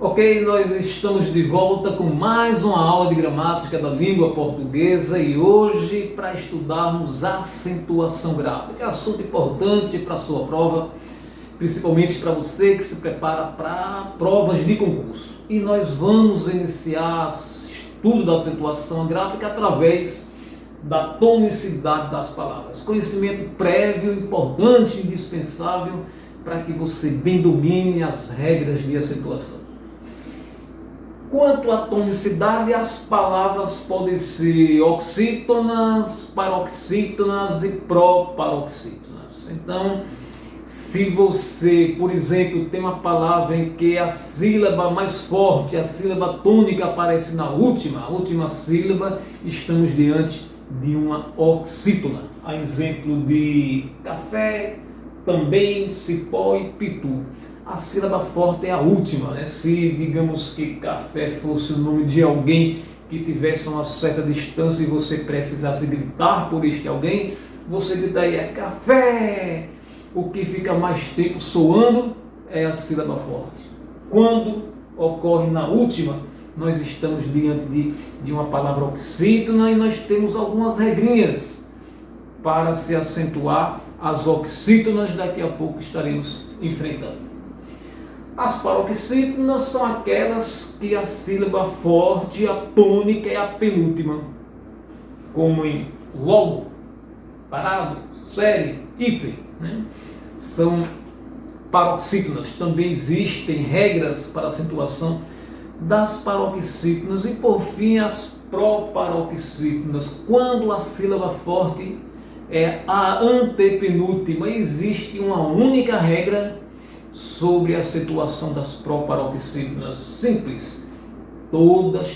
Ok, nós estamos de volta com mais uma aula de gramática da língua portuguesa e hoje para estudarmos acentuação gráfica, assunto importante para a sua prova, principalmente para você que se prepara para provas de concurso. E nós vamos iniciar estudo da acentuação gráfica através da tonicidade das palavras, conhecimento prévio, importante, indispensável para que você bem domine as regras de acentuação. Quanto à tonicidade, as palavras podem ser oxítonas, paroxítonas e proparoxítonas. Então, se você, por exemplo, tem uma palavra em que a sílaba mais forte, a sílaba tônica aparece na última sílaba, estamos diante de uma oxítona. A exemplo de café, também, cipó e pitu. A sílaba forte é a última, né? Se digamos que café fosse o nome de alguém que tivesse uma certa distância e você precisasse gritar por este alguém, você gritaria café. O que fica mais tempo soando é a sílaba forte. Quando ocorre na última, nós estamos diante de uma palavra oxítona e nós temos algumas regrinhas para se acentuar as oxítonas, daqui a pouco estaremos enfrentando. As paroxítonas são aquelas que a sílaba forte, a tônica é a penúltima, como em logo, parado, série, hífen, né? São paroxítonas. Também existem regras para acentuação das paroxítonas e por fim as proparoxítonas. Quando a sílaba forte é a antepenúltima, existe uma única regra sobre a acentuação das proparoxítonas, simples. Todas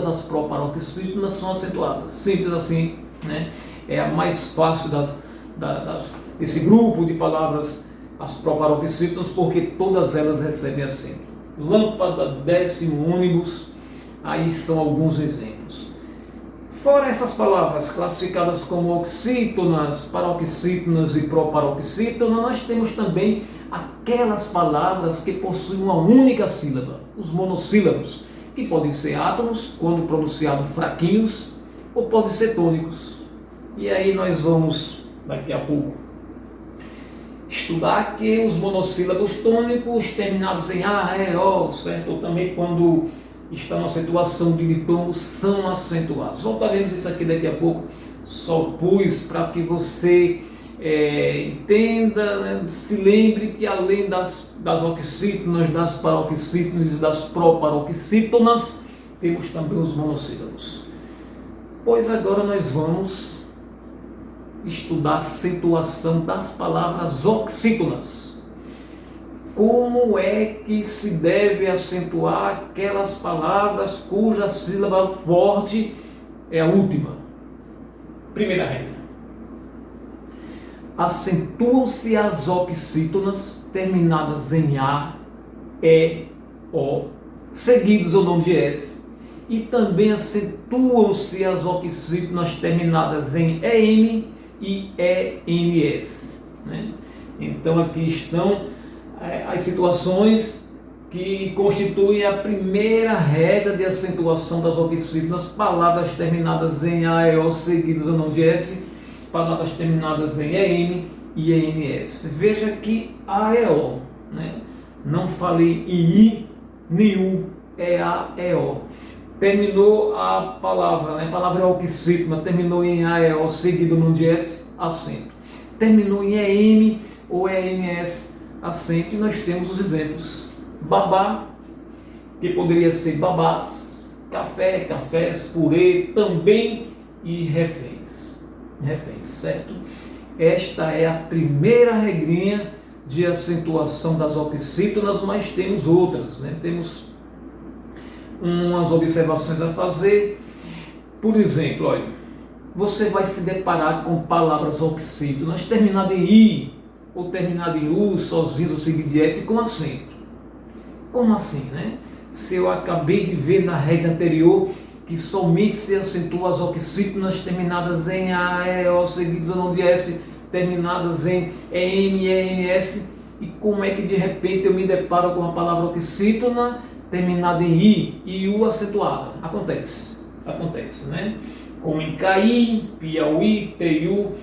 as proparoxítonas são acentuadas, simples assim, né? É a mais fácil desse grupo de palavras, as proparoxítonas, porque todas elas recebem acento. Lâmpada, décimo, ônibus, aí são alguns exemplos. Fora essas palavras classificadas como oxítonas, paroxítonas e proparoxítonas, nós temos também aquelas palavras que possuem uma única sílaba, os monossílabos, que podem ser átonos, quando pronunciados fraquinhos, ou podem ser tônicos. E aí nós vamos, daqui a pouco, estudar que os monossílabos tônicos terminados em A, E, O, certo? Ou também quando está numa acentuação de ditongo, são acentuados. Voltaremos isso aqui daqui a pouco, só pus para que você entenda, né, se lembre que além das oxítonas, das paroxítonas e das proparoxítonas, temos também os monossílabos. Pois agora nós vamos estudar a acentuação das palavras oxítonas. Como é que se deve acentuar aquelas palavras cuja sílaba forte é a última? Primeira regra. Acentuam-se as oxítonas terminadas em A, E, O, seguidos ao nome de S. E também acentuam-se as oxítonas terminadas em EM e ENS. Né? Então aqui estão as situações que constituem a primeira regra de acentuação das oxítonas, palavras terminadas em A, E, O, seguidas ao nome de S, palavras terminadas em EM e ENS. Veja que A, E, O, né? Não falei em I nem U, é A, E, O. Terminou a palavra, né? A palavra oxítona, terminou em A, E, O, seguido ao nome de S, acento. Terminou em EM ou ENS, acento, e nós temos os exemplos. Babá, que poderia ser babás, café, cafés, purê, também, e reféns, certo? Esta é a primeira regrinha de acentuação das oxítonas, mas temos outras, né? Temos umas observações a fazer. Por exemplo, olha, você vai se deparar com palavras oxítonas terminadas em I ou terminadas em U, sozinhas ou seguidas de S, com acento. Como assim, né? Se eu acabei de ver na regra anterior que somente se acentua as oxítonas terminadas em A, E, O, seguidas ao nome de S, terminadas em EM e ENS, E como é que de repente eu me deparo com a palavra oxítona terminada em I e U acentuada? Acontece, né? Como em Caí, Piauí, Teiu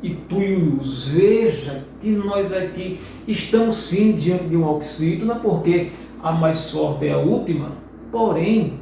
e Tuiurus. Veja que nós aqui estamos sim diante de uma oxítona, porque a mais forte é a última, porém,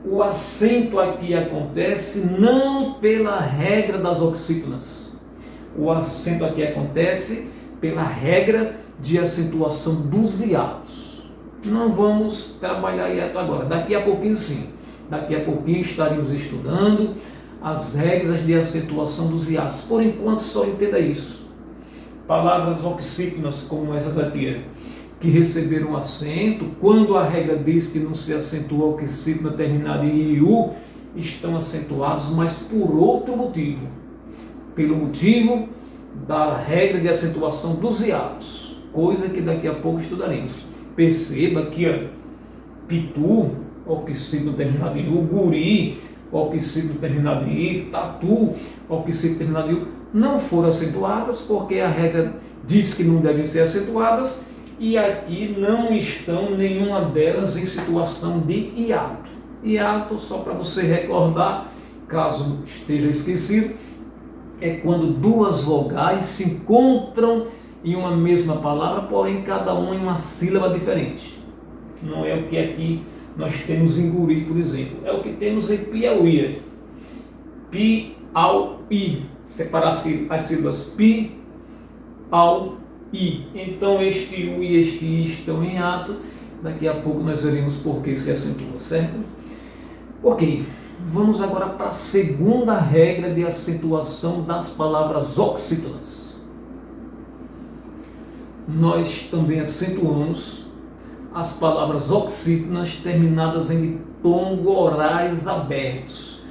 o acento aqui acontece não pela regra das oxítonas. O acento aqui acontece pela regra de acentuação dos hiatos. Não vamos trabalhar hiato agora, daqui a pouquinho sim. Daqui a pouquinho estaremos estudando as regras de acentuação dos hiatos. Por enquanto só entenda isso. Palavras oxítonas como essas aqui, que receberam acento, quando a regra diz que não se acentua o oxítona terminada em IU, estão acentuados, mas por outro motivo. Pelo motivo da regra de acentuação dos hiatos, coisa que daqui a pouco estudaremos. Perceba que Pitu, oxítona terminado em U, Guri, oxítona terminado em I, Tatu, oxítona terminado em U, não foram acentuadas, porque a regra diz que não devem ser acentuadas, e aqui não estão nenhuma delas em situação de hiato. Hiato, só para você recordar, caso esteja esquecido, é quando duas vogais se encontram em uma mesma palavra, porém cada uma em uma sílaba diferente. Não é o que aqui nós temos em Guri, por exemplo. É o que temos em Piauí. Piauí. Separar as sílabas Pi, Au, I. Então este U e este I estão em ato. Daqui a pouco nós veremos por que se acentua, certo? Ok. Vamos agora para a segunda regra de acentuação das palavras oxítonas. Nós também acentuamos as palavras oxítonas terminadas em ditongo orais abertos.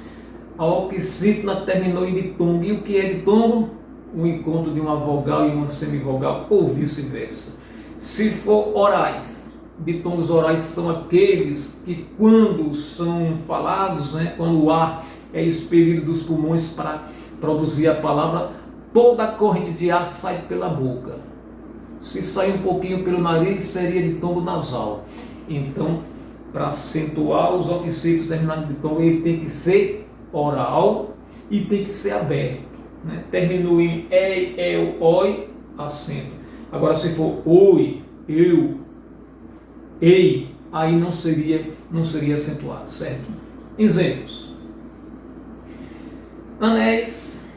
A oxítona terminou em ditongo. E o que é ditongo? O encontro de uma vogal e uma semivogal, ou vice-versa. Se for orais, ditongos orais são aqueles que, quando são falados, né, quando o ar é expelido dos pulmões para produzir a palavra, toda a corrente de ar sai pela boca. Se sair um pouquinho pelo nariz, seria ditongo nasal. Então, para acentuar os oxítonos terminados em ditongo, ele tem que ser oral e tem que ser aberto. Né? Terminou em ei, eu, oi, acento. Agora, se for oi, eu, ei, aí não seria acentuado, certo? Exemplos: anéis,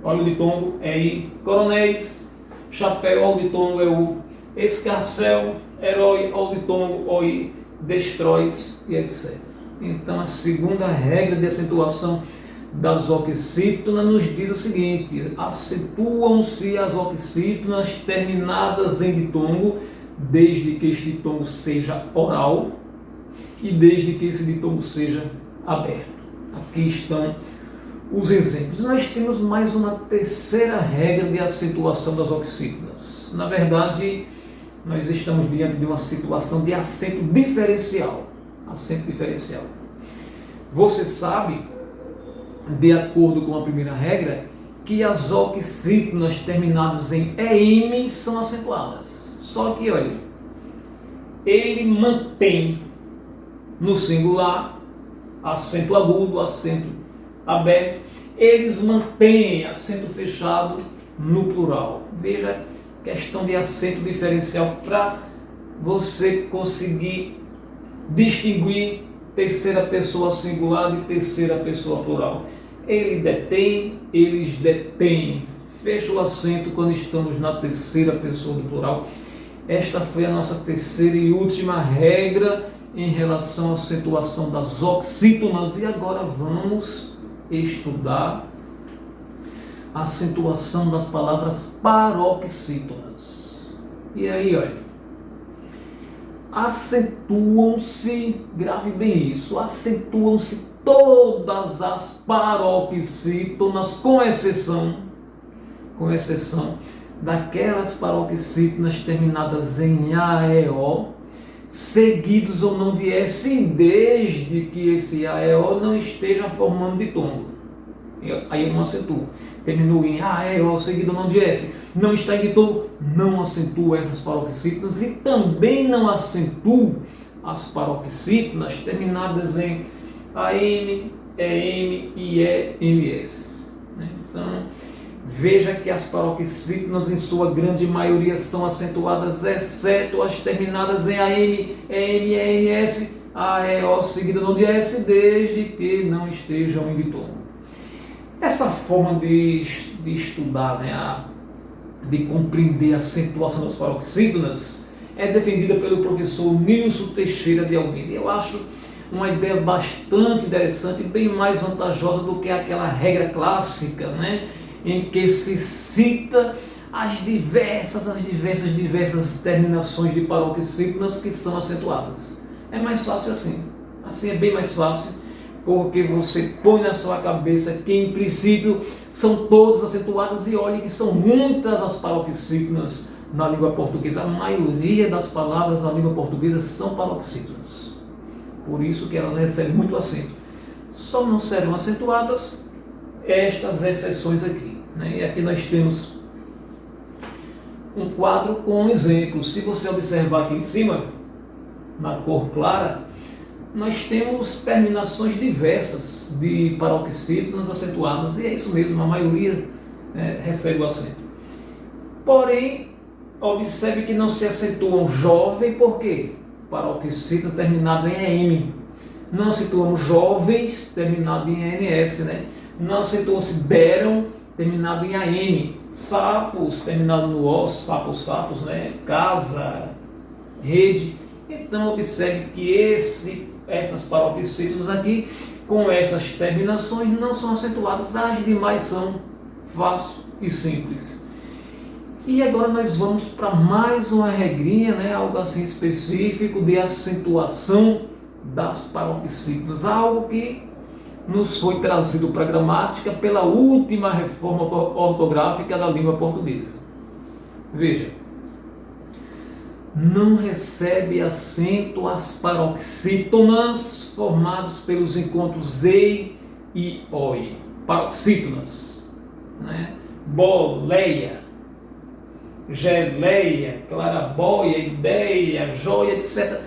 olha o ditongo, é I. Coronéis, chapéu, olha o ditongo, é U. Escarcel, herói, olha o ditongo, oi. Destróis, e etc. Então, a segunda regra de acentuação das oxítonas nos diz o seguinte: acentuam-se as oxítonas terminadas em ditongo, desde que este ditongo seja oral e desde que esse ditongo seja aberto. Aqui estão os exemplos. Nós temos mais uma terceira regra de acentuação das oxítonas. Na verdade, nós estamos diante de uma situação de acento diferencial. Acento diferencial. Você sabe, de acordo com a primeira regra, que as oxítonas terminadas em EM são acentuadas. Só que, olha, ele mantém no singular acento agudo, acento aberto. Eles mantêm acento fechado no plural. Veja, questão de acento diferencial para você conseguir distinguir terceira pessoa singular de terceira pessoa plural. Ele detém, eles detêm. Fecha o acento quando estamos na terceira pessoa do plural. Esta foi a nossa terceira e última regra em relação à acentuação das oxítonas. E agora vamos estudar a acentuação das palavras paroxítonas. E aí, olha, acentuam-se, grave bem isso, acentuam-se todas as paroxítonas, com exceção daquelas paroxítonas terminadas em AEO, seguidos ou não de S, desde que esse AEO não esteja formando ditongo. Aí eu não acentuo. terminou em AEO seguido não de S, não está em ditono, não acentuo essas paroxítonas e também não acentuo as paroxítonas terminadas em AM, EM e ENS. Então, veja que as paroxítonas, em sua grande maioria, são acentuadas, exceto as terminadas em AM, EM e ENS, AEO seguida não de S, desde que não estejam em ditono. Essa forma de estudar, de compreender a acentuação das paroxítonas, é defendida pelo professor Nilson Teixeira de Almeida. Eu acho uma ideia bastante interessante, bem mais vantajosa do que aquela regra clássica, em que se cita as diversas terminações de paroxítonas que são acentuadas. É mais fácil assim. Assim é bem mais fácil, porque você põe na sua cabeça que, em princípio, são todas acentuadas, e olhe que são muitas as paroxítonas na língua portuguesa. A maioria das palavras na língua portuguesa são paroxítonas. Por isso que elas recebem muito acento. Só não serão acentuadas estas exceções aqui. E aqui nós temos um quadro com exemplos. Se você observar aqui em cima, na cor clara, nós temos terminações diversas de paroxítonas acentuadas, e é isso mesmo, a maioria recebe o acento. Porém, observe que não se acentuam jovem, por quê? Paroxítona terminado em EM. Não acentuamos jovens terminado em ENS, Não acentuam-se beram terminado em AM. Sapos terminado no O, sapos, casa, rede. Então observe que essas paroxítonas aqui, com essas terminações, não são acentuadas, as demais são fácil e simples. E agora nós vamos para mais uma regrinha, algo assim específico de acentuação das paroxítonas, algo que nos foi trazido para a gramática pela última reforma ortográfica da língua portuguesa. Veja, não recebe acento as paroxítonas formados pelos encontros EI e OI. Paroxítonas, boleia, geleia, clarabóia, ideia, joia, etc.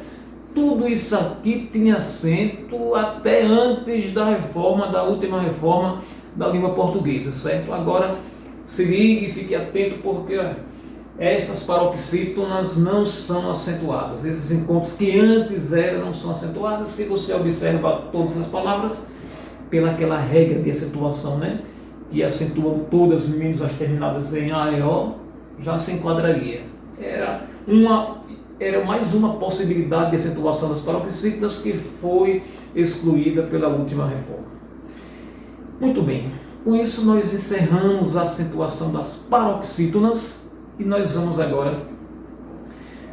Tudo isso aqui tinha acento até antes da última reforma da língua portuguesa, certo? Agora se ligue e fique atento, porque essas paroxítonas não são acentuadas. Esses encontros que antes eram não são acentuados. Se você observa todas as palavras, pelaquela regra de acentuação, que acentuam todas menos as terminadas em A e O, já se enquadraria. Era mais uma possibilidade de acentuação das paroxítonas que foi excluída pela última reforma. Muito bem, com isso nós encerramos a acentuação das paroxítonas e nós vamos agora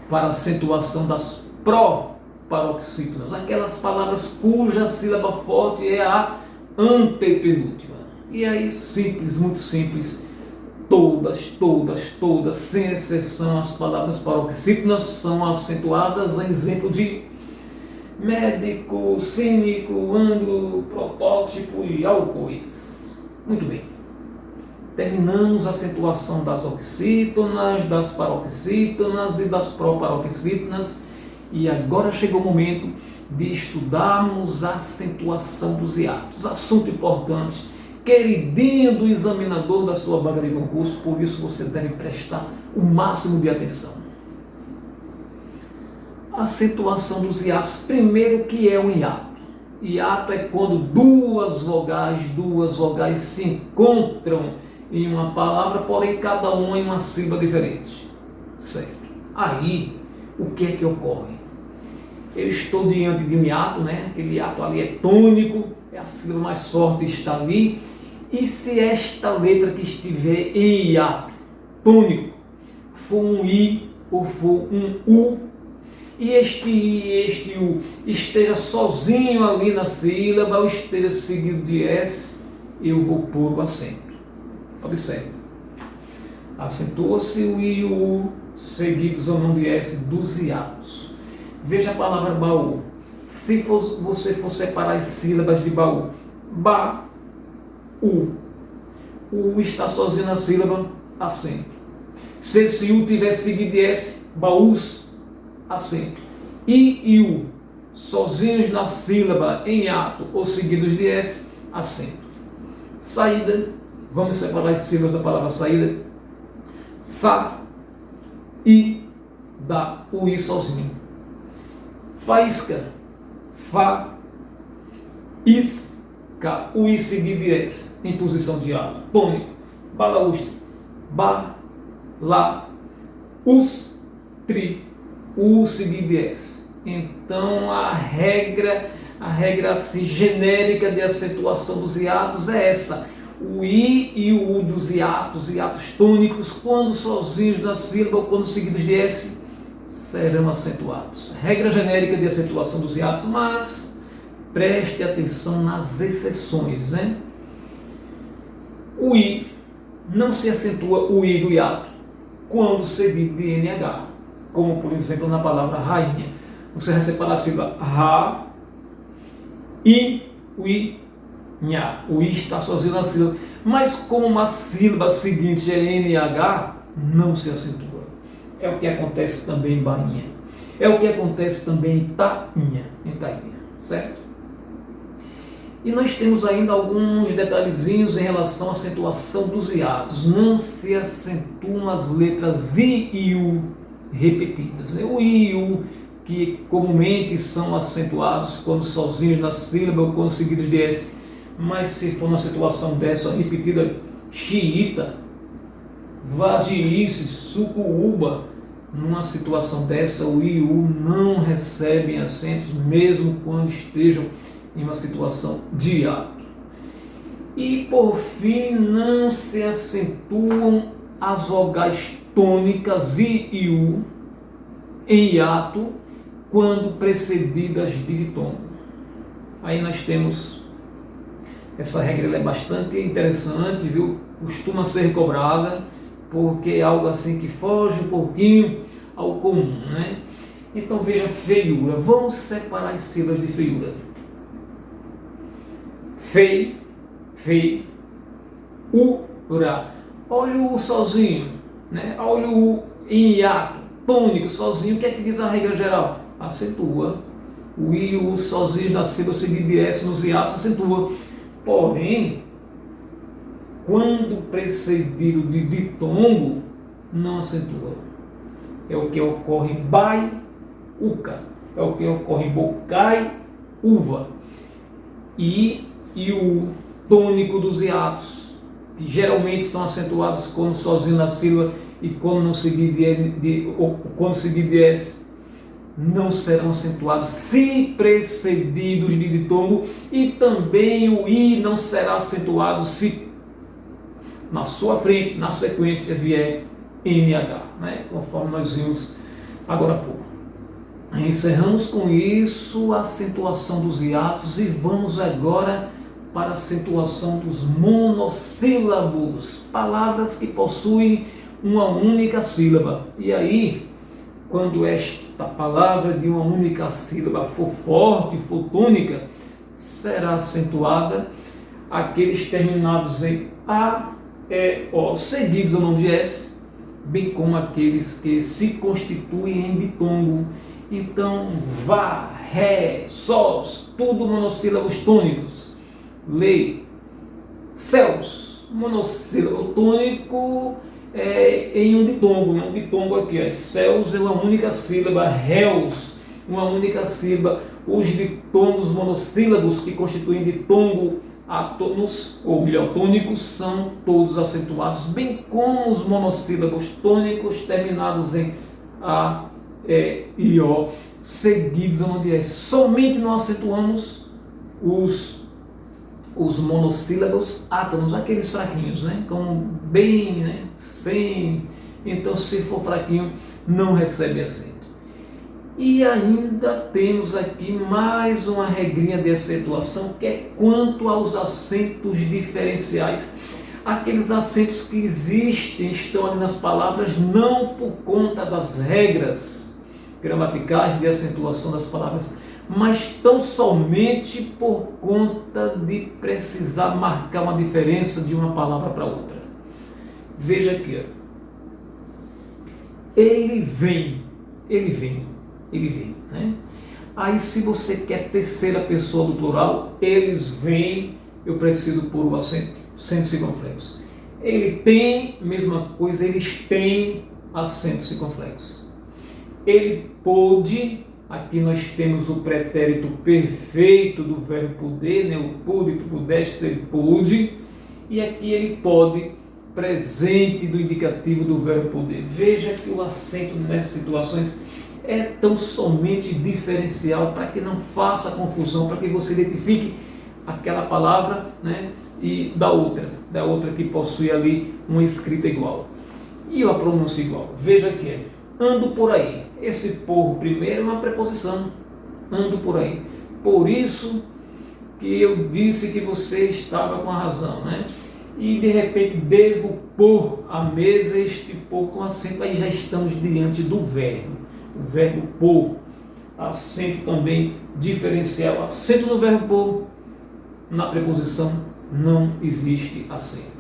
para a acentuação das proparoxítonas, aquelas palavras cuja sílaba forte é a antepenúltima. E aí, simples, muito simples, todas, sem exceção, as palavras paroxítonas são acentuadas, em exemplo de médico, cínico, ângulo, protótipo e algoz. Muito bem. Terminamos a acentuação das oxítonas, das paroxítonas e das proparoxítonas, e agora chegou o momento de estudarmos a acentuação dos hiatos. Assunto importante, queridinho do examinador da sua banca de concurso, por isso você deve prestar o máximo de atenção. A acentuação dos hiatos. Primeiro, que é um hiato? Hiato é quando duas vogais se encontram em uma palavra, porém cada uma em uma sílaba diferente. Certo? Aí, o que é que ocorre? Eu estou diante de um hiato, Aquele hiato ali é tônico, é a sílaba mais forte está ali. E se esta letra que estiver em hiato tônico for um I ou for um U, e este I e este U esteja sozinho ali na sílaba ou esteja seguido de S, eu vou pôr o acento. Observe. Acentua-se o I e o U seguidos ou não de S dos hiatos. Veja a palavra baú. Se você for separar as sílabas de baú, ba, U. o U está sozinho na sílaba, acento. Se esse U tiver seguido de S, baús, acento. I e U, sozinhos na sílaba em ato ou seguidos de S, acento. Saída, vamos separar as sílabas da palavra saída. Sa, I, dá o I sozinho. Faísca, fa, isca, o I seguido de S, em posição de ato. Tônico, balaústre, ba, lá, us, tri, o seguido de S. Então a regra assim, genérica de acentuação dos hiatos é essa. O I e o U dos hiatos tônicos, quando sozinhos na sílaba ou quando seguidos de S, serão acentuados. Regra genérica de acentuação dos hiatos, mas preste atenção nas exceções, né? O I não se acentua o I do hiato quando seguido de NH, como por exemplo na palavra rainha. Você vai separar a sílaba ra, I, o I, nha. O I está sozinho na sílaba, mas como a sílaba seguinte é NH, não se acentua. É o que acontece também em bainha. É o que acontece também em tainha, certo? E nós temos ainda alguns detalhezinhos em relação à acentuação dos hiatos. Não se acentuam as letras I e U repetidas. O I e U, que comumente são acentuados quando sozinhos na sílaba ou quando seguidos de S. Mas se for uma acentuação dessa repetida, xiita, vadiice, sucuúba, numa situação dessa, o I e U não recebem acentos, mesmo quando estejam em uma situação de hiato. E por fim, não se acentuam as vogais tônicas I e U em hiato quando precedidas de ditongo. Aí nós temos essa regra, ela é bastante interessante, viu? Costuma ser cobrada porque é algo assim que foge um pouquinho ao comum, né? Então veja, feiura. Vamos separar as sílabas de feiura. Fei, fei, ura. Olha o U sozinho, né? Olha o U em hiato, tônico, sozinho. O que é que diz a regra geral? Acentua. O I e o U sozinhos na sílaba seguida de S nos hiatos, acentua. Porém, quando precedido de ditongo, não acentua. É o que ocorre em bai, uca. É o que ocorre em bocai, uva. I e o tônico dos hiatos, que geralmente são acentuados quando sozinho na sílaba e quando não seguido quando seguido de S, não serão acentuados se precedidos de ditongo, e também o I não será acentuado se na sua frente, na sequência, vier NH, né? Conforme nós vimos agora há pouco. Encerramos com isso a acentuação dos hiatos e vamos agora para a acentuação dos monossílabos, palavras que possuem uma única sílaba. E aí, quando esta palavra de uma única sílaba for forte, for tônica, será acentuada aqueles terminados em A, E, O, seguidos ao nome de S, bem como aqueles que se constituem em ditongo. Então, vá, ré, sós, tudo monossílabos tônicos. Lei, céus, monossílabo tônico em um ditongo, né? Um ditongo aqui, céus é uma única sílaba, réus, uma única sílaba. Os ditongos monossílabos que constituem ditongo átonos, ou melhor, tônicos, são todos acentuados, bem como os monossílabos tônicos terminados em A, E e O, seguidos onde somente não acentuamos os monossílabos átonos, aqueles fraquinhos, né? Como bem, né? Sem. Então, se for fraquinho, não recebe acento. E ainda temos aqui mais uma regrinha de acentuação, que é quanto aos acentos diferenciais. Aqueles acentos que existem, estão ali nas palavras, não por conta das regras gramaticais de acentuação das palavras, mas tão somente por conta de precisar marcar uma diferença de uma palavra para outra. Veja aqui, ele vem, né? Aí se você quer terceira pessoa do plural, eles vêm, eu preciso pôr o acento circunflexo. Ele tem, mesma coisa, eles têm acento circunflexo. Ele pôde, aqui nós temos o pretérito perfeito do verbo poder, né? O pude, tu pudeste, ele pôde, e aqui ele pode, presente do indicativo do verbo poder. Veja que o acento nessas situações é tão somente diferencial para que não faça confusão, para que você identifique aquela palavra, né? E da outra que possui ali uma escrita igual e a pronúncia igual. Veja que ando por aí. Esse por primeiro é uma preposição, ando por aí. Por isso que eu disse que você estava com a razão, né? E de repente devo pôr à mesa este pôr com acento, aí já estamos diante do verbo. O verbo pôr, acento também diferencial, acento no verbo pôr, na preposição não existe acento.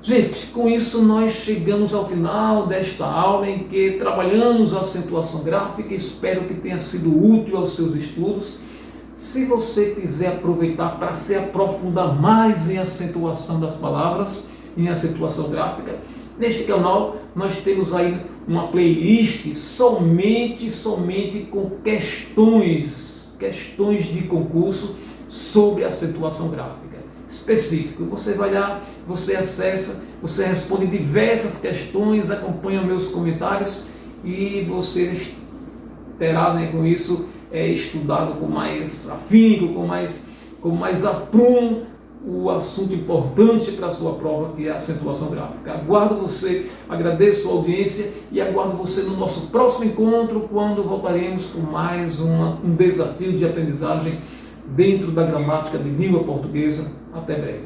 Gente, com isso nós chegamos ao final desta aula em que trabalhamos a acentuação gráfica. Espero que tenha sido útil aos seus estudos. Se você quiser aproveitar para se aprofundar mais em acentuação das palavras, em acentuação gráfica, neste canal nós temos aí uma playlist somente com questões de concurso sobre acentuação gráfica específico. Você vai lá, você acessa, você responde diversas questões, acompanha meus comentários e você terá, né, com isso estudado com mais afinco, com mais aprumo o assunto importante para a sua prova, que é a acentuação gráfica. Aguardo você, agradeço a audiência e aguardo você no nosso próximo encontro, quando voltaremos com mais um desafio de aprendizagem dentro da gramática de língua portuguesa. Até breve.